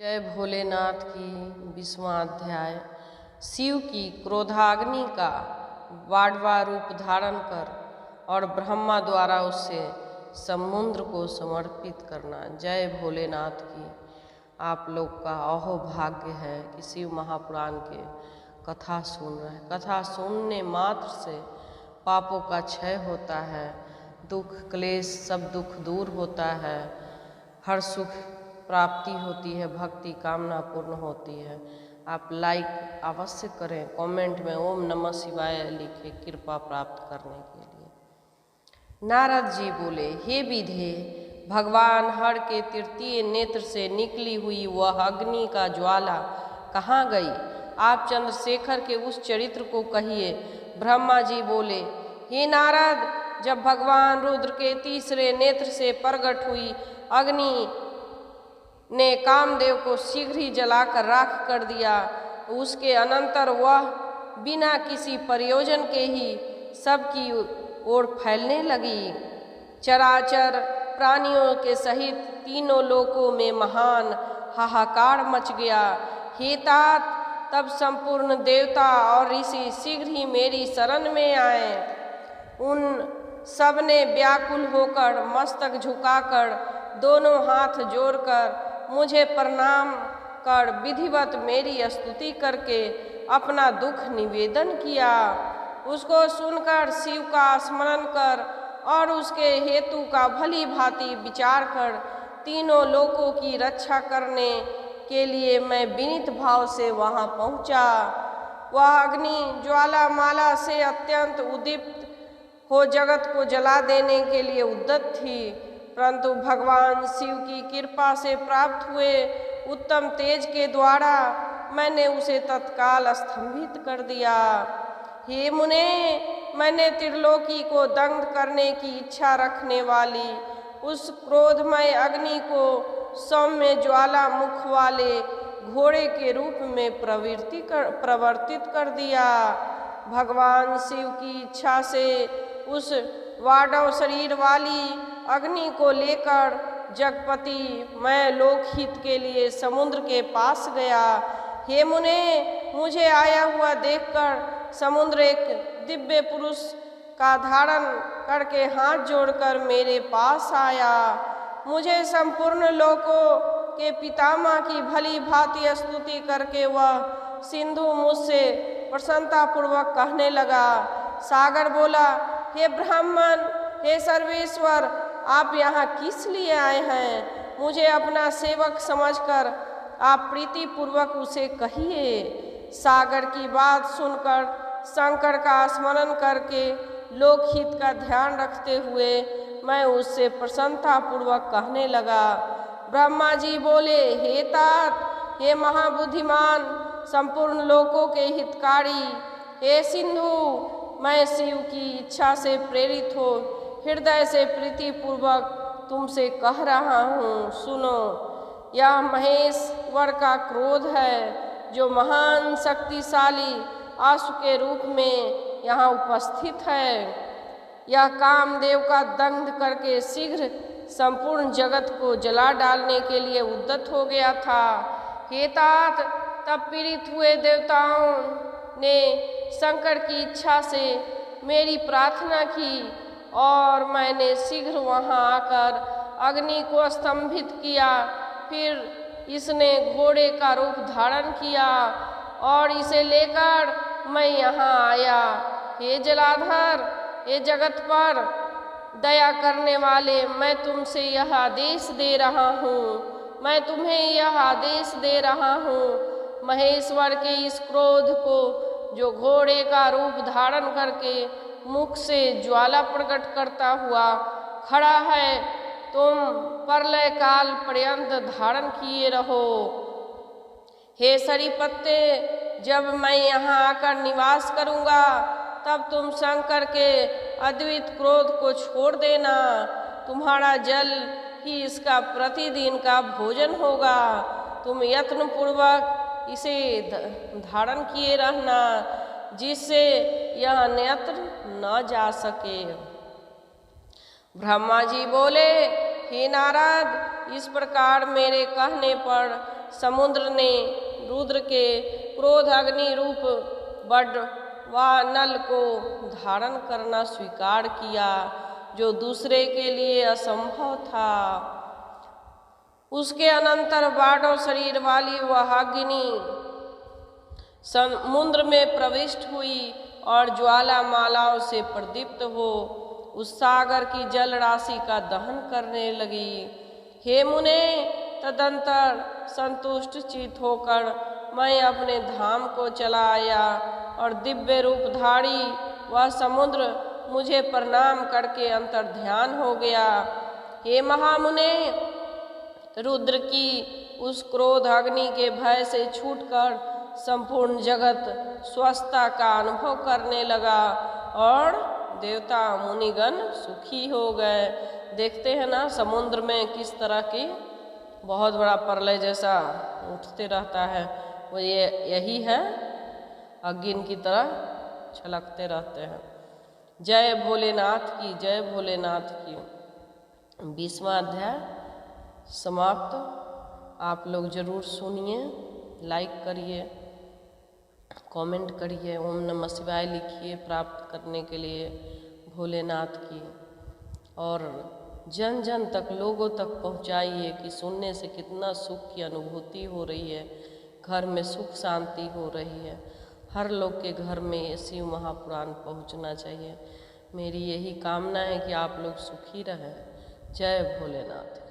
जय भोलेनाथ की 20वां अध्याय। शिव की क्रोधाग्नि का बाढ़वा रूप धारण कर और ब्रह्मा द्वारा उससे समुद्र को समर्पित करना। जय भोलेनाथ की। आप लोग का अहोभाग्य है कि शिव महापुराण के कथा सुन रहे हैं। कथा सुनने मात्र से पापों का क्षय होता है, दुख क्लेश सब दुख दूर होता है, हर सुख प्राप्ति होती है, भक्ति कामना पूर्ण होती है। आप लाइक अवश्य करें, कमेंट में ओम नमः शिवाय लिखे कृपा प्राप्त करने के लिए। नारद जी बोले, हे विधे, भगवान हर के तृतीय नेत्र से निकली हुई वह अग्नि का ज्वाला कहाँ गई? आप चंद्रशेखर के उस चरित्र को कहिए। ब्रह्मा जी बोले, हे नारद, जब भगवान रुद्र के तीसरे नेत्र से प्रकट हुई अग्नि ने कामदेव को शीघ्र ही जलाकर राख कर दिया, उसके अनंतर वह बिना किसी प्रयोजन के ही सबकी ओर फैलने लगी। चराचर प्राणियों के सहित तीनों लोकों में महान हाहाकार मच गया। हे तात, तब संपूर्ण देवता और ऋषि शीघ्र ही मेरी शरण में आए। उन सब ने व्याकुल होकर मस्तक झुकाकर दोनों हाथ जोड़कर मुझे प्रणाम कर विधिवत मेरी स्तुति करके अपना दुख निवेदन किया। उसको सुनकर शिव का स्मरण कर और उसके हेतु का भली भांति विचार कर तीनों लोकों की रक्षा करने के लिए मैं विनीत भाव से वहां पहुंचा। वह अग्नि ज्वाला माला से अत्यंत उद्दीप्त हो जगत को जला देने के लिए उद्यत थी, परंतु भगवान शिव की कृपा से प्राप्त हुए उत्तम तेज के द्वारा मैंने उसे तत्काल स्तंभित कर दिया। हे मुने, मैंने त्रिलोकी को दग्ध करने की इच्छा रखने वाली उस क्रोधमय अग्नि को सौम्य ज्वाला मुख वाले घोड़े के रूप में प्रवर्तित कर दिया। भगवान शिव की इच्छा से उस वाडव शरीर वाली अग्नि को लेकर जगपति मैं लोकहित के लिए समुद्र के पास गया। हे मुने, मुझे आया हुआ देखकर समुद्र एक दिव्य पुरुष का धारण करके हाथ जोड़कर मेरे पास आया। मुझे संपूर्ण लोकों के पितामह की भली भांति स्तुति करके वह सिंधु मुझसे प्रसन्नतापूर्वक कहने लगा। सागर बोला, हे ब्राह्मण, हे सर्वेश्वर, आप यहाँ किस लिए आए हैं? मुझे अपना सेवक समझकर आप प्रीति पूर्वक उसे कहिए। सागर की बात सुनकर शंकर का स्मरण करके लोकहित का ध्यान रखते हुए मैं उससे प्रसन्नता पूर्वक कहने लगा। ब्रह्मा जी बोले, हे तात, हे महाबुद्धिमान, संपूर्ण लोकों के हितकारी, हे सिंधु, मैं शिव की इच्छा से प्रेरित हो हृदय से प्रीति पूर्वक तुमसे कह रहा हूँ। सुनो, यह महेश्वर का क्रोध है जो महान शक्तिशाली आशु के रूप में यहाँ उपस्थित है। यह कामदेव का दग्ध करके शीघ्र संपूर्ण जगत को जला डालने के लिए उद्यत हो गया था। हे तात, तब पीड़ित हुए देवताओं ने शंकर की इच्छा से मेरी प्रार्थना की और मैंने शीघ्र वहां आकर अग्नि को स्तंभित किया। फिर इसने घोड़े का रूप धारण किया और इसे लेकर मैं यहाँ आया। हे जलाधर, हे जगत पर दया करने वाले, मैं तुमसे यह आदेश दे रहा हूँ। मैं तुम्हें यह आदेश दे रहा हूँ, महेश्वर के इस क्रोध को जो घोड़े का रूप धारण करके मुख से ज्वाला प्रकट करता हुआ खड़ा है, तुम प्रलय काल पर्यंत धारण किए रहो। हे सरीपत्ते, जब मैं यहाँ आकर निवास करूँगा तब तुम शंकर के अद्वित क्रोध को छोड़ देना। तुम्हारा जल ही इसका प्रतिदिन का भोजन होगा। तुम यत्न पूर्वक इसे धारण किए रहना, जिससे यह अन्यत्र न जा सके। ब्रह्मा जी बोले, हे नारद, इस प्रकार मेरे कहने पर समुद्र ने रुद्र के क्रोध अग्नि रूप नल को धारण करना स्वीकार किया, जो दूसरे के लिए असंभव था। उसके अनंतर बारह शरीर वाली वह अग्नि समुद्र में प्रविष्ट हुई और ज्वालामालाओं से प्रदीप्त हो उस सागर की जल राशि का दहन करने लगी। हे मुने, तदंतर संतुष्ट चित होकर मैं अपने धाम को चला आया और दिव्य रूपधारी वह समुद्र मुझे प्रणाम करके अंतर ध्यान हो गया। हे महामुने, रुद्र की उस क्रोध अग्नि के भय से छूटकर संपूर्ण जगत स्वस्थता का अनुभव करने लगा और देवता मुनिगण सुखी हो गए। देखते हैं ना समुद्र में किस तरह की बहुत बड़ा प्रलय जैसा उठते रहता है, वो यही है, अग्नि की तरह छलकते रहते हैं। जय भोलेनाथ की, जय भोलेनाथ की। 20वां अध्याय समाप्त। आप लोग जरूर सुनिए, लाइक करिए, कमेंट करिए, ओम नमः शिवाय लिखिए प्राप्त करने के लिए भोलेनाथ की, और जन जन तक, लोगों तक पहुंचाइए कि सुनने से कितना सुख की अनुभूति हो रही है, घर में सुख शांति हो रही है। हर लोग के घर में ये शिव महापुराण पहुंचना चाहिए। मेरी यही कामना है कि आप लोग सुखी रहें। जय भोलेनाथ।